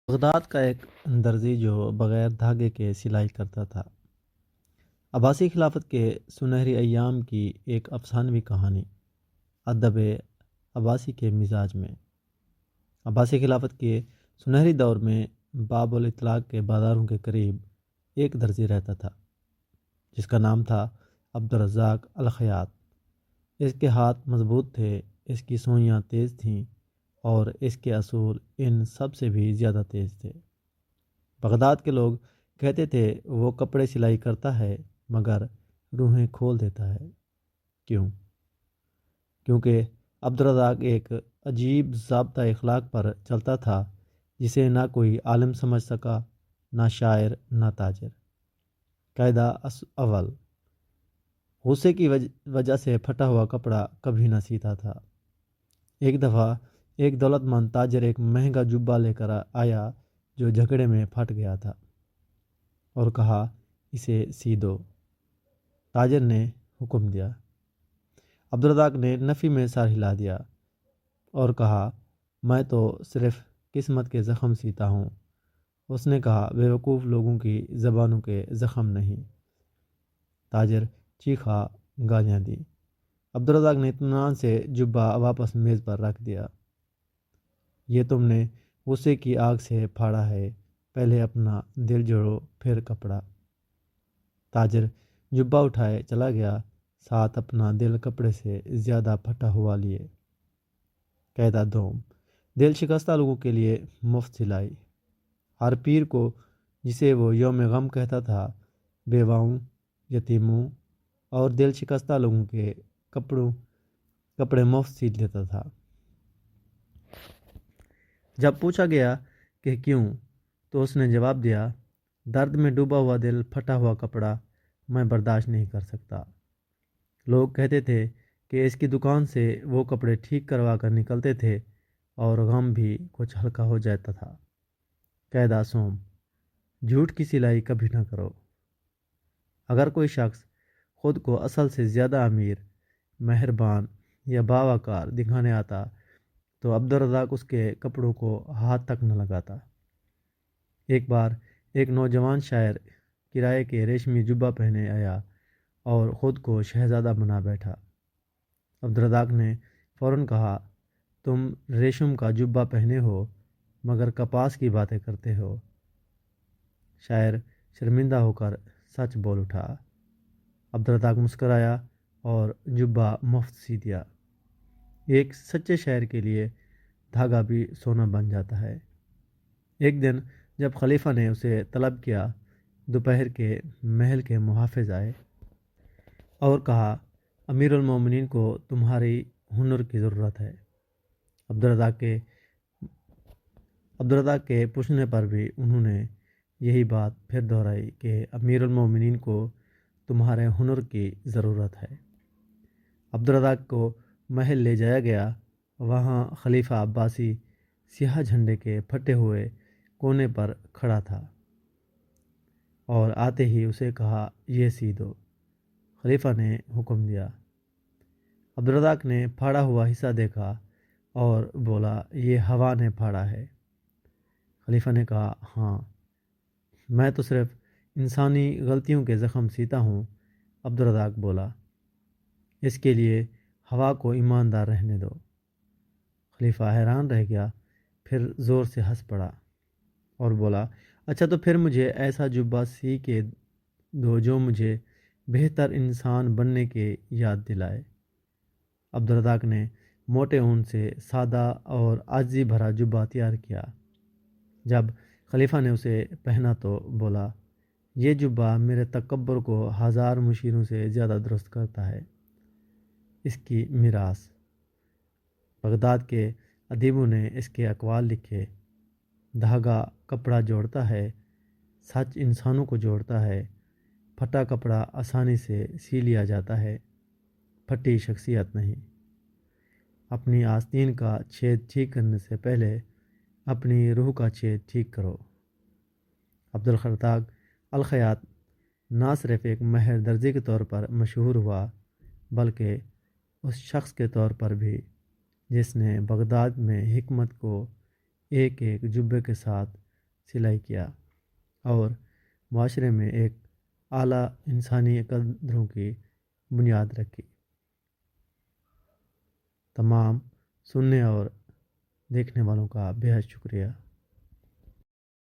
Baghdad کا ایک درزی جو بغیر دھاگے کے سلائی کرتا تھا۔ عباسی خلافت کے سنہری ایام کی ایک افسانوی کہانی۔ ادب عباسی کے مزاج میں عباسی خلافت کے سنہری دور میں باب الاطلاق کے بازاروں کے قریب ایک درزی رہتا تھا جس کا نام تھا عبدالرزاق الخیاط۔ اس کے ہاتھ مضبوط تھے، اس کی سوئیاں تیز تھیں اور اس کے اصول ان سب سے بھی زیادہ تیز تھے۔ بغداد کے لوگ کہتے تھے وہ کپڑے سلائی کرتا ہے مگر روحیں کھول دیتا ہے۔ کیوں؟ کیونکہ عبدالرزاق ایک عجیب ضابطہ اخلاق پر چلتا تھا جسے نہ کوئی عالم سمجھ سکا، نہ شاعر، نہ تاجر۔ قاعدہ اول، غصے کی وجہ سے پھٹا ہوا کپڑا کبھی نہ سیتا تھا۔ ایک دفعہ ایک دولت مند تاجر ایک مہنگا جبہ لے کر آیا جو جھگڑے میں پھٹ گیا تھا اور کہا اسے سی دو۔ تاجر نے حکم دیا۔ عبدالرزاق نے نفی میں سر ہلا دیا اور کہا میں تو صرف قسمت کے زخم سیتا ہوں۔ اس نے کہا بیوقوف لوگوں کی زبانوں کے زخم نہیں۔ تاجر چیخا، گالیاں دی۔ عبدالرزاق نے اطمینان سے جبہ واپس میز پر رکھ دیا۔ یہ تم نے غصے کی آگ سے پھاڑا ہے، پہلے اپنا دل جوڑو پھر کپڑا۔ تاجر جبہ اٹھائے چلا گیا، ساتھ اپنا دل کپڑے سے زیادہ پھٹا ہوا لیے۔ قاعدہ دوم، دل شکستہ لوگوں کے لیے مفت سلائی۔ ہر پیر کو جسے وہ یوم غم کہتا تھا، بیواؤں، یتیموں اور دل شکستہ لوگوں کے کپڑے مفت سیل دیتا تھا۔ جب پوچھا گیا کہ کیوں، تو اس نے جواب دیا درد میں ڈوبا ہوا دل، پھٹا ہوا کپڑا میں برداشت نہیں کر سکتا۔ لوگ کہتے تھے کہ اس کی دکان سے وہ کپڑے ٹھیک کروا کر نکلتے تھے اور غم بھی کچھ ہلکا ہو جاتا تھا۔ قاعدہ سوم، جھوٹ کی سلائی کبھی نہ کرو۔ اگر کوئی شخص خود کو اصل سے زیادہ امیر، مہربان یا باوقار دکھانے آتا تو عبدالرزاق اس کے کپڑوں کو ہاتھ تک نہ لگاتا۔ ایک بار ایک نوجوان شاعر کرائے کے ریشمی جبہ پہنے آیا اور خود کو شہزادہ بنا بیٹھا۔ عبدالرزاق نے فوراً کہا تم ریشم کا جبہ پہنے ہو مگر کپاس کی باتیں کرتے ہو۔ شاعر شرمندہ ہو کر سچ بول اٹھا۔ عبدالرزاق مسکرایا اور جبہ مفت سی دیا۔ ایک سچے شاعر کے لیے دھاگا بھی سونا بن جاتا ہے۔ ایک دن جب خلیفہ نے اسے طلب کیا، دوپہر کے محل کے محافظ آئے اور کہا امیر المومنین کو تمہاری ہنر کی ضرورت ہے۔ عبدالرزاق کے پوچھنے پر بھی انہوں نے یہی بات پھر دہرائی کہ امیر المومنین کو تمہارے ہنر کی ضرورت ہے۔ عبدالرزاق کو محل لے جایا گیا۔ وہاں خلیفہ عباسی سیاہ جھنڈے کے پھٹے ہوئے کونے پر کھڑا تھا اور آتے ہی اسے کہا یہ سی دو۔ خلیفہ نے حکم دیا۔ عبدالرزاق نے پھاڑا ہوا حصہ دیکھا اور بولا یہ ہوا نے پھاڑا ہے۔ خلیفہ نے کہا ہاں، میں تو صرف انسانی غلطیوں کے زخم سیتا ہوں۔ عبدالرزاق بولا اس کے لیے ہوا کو ایماندار رہنے دو۔ خلیفہ حیران رہ گیا، پھر زور سے ہنس پڑا اور بولا اچھا تو پھر مجھے ایسا جبہ سی کے دو جو مجھے بہتر انسان بننے کی یاد دلائے۔ عبدالرزاق نے موٹے اون سے سادہ اور عاجزی بھرا جبہ تیار کیا۔ جب خلیفہ نے اسے پہنا تو بولا یہ جبہ میرے تکبر کو ہزار مشیروں سے زیادہ درست کرتا ہے۔ اس کی میراث۔ بغداد کے ادیبوں نے اس کے اقوال لکھے۔ دھاگا کپڑا جوڑتا ہے، سچ انسانوں کو جوڑتا ہے، پھٹا کپڑا آسانی سے سی لیا جاتا ہے، پھٹی شخصیت نہیں۔ اپنی آستین کا چھید ٹھیک کرنے سے پہلے اپنی روح کا چھید ٹھیک کرو۔ عبدالرزاق الخیاط نہ صرف ایک ماہر درزی کے طور پر مشہور ہوا بلکہ اس شخص کے طور پر بھی جس نے بغداد میں حکمت کو ایک ایک جبے کے ساتھ سلائی کیا اور معاشرے میں ایک اعلیٰ انسانی قدروں کی بنیاد رکھی۔ تمام سننے اور دیکھنے والوں کا بے حد شکریہ۔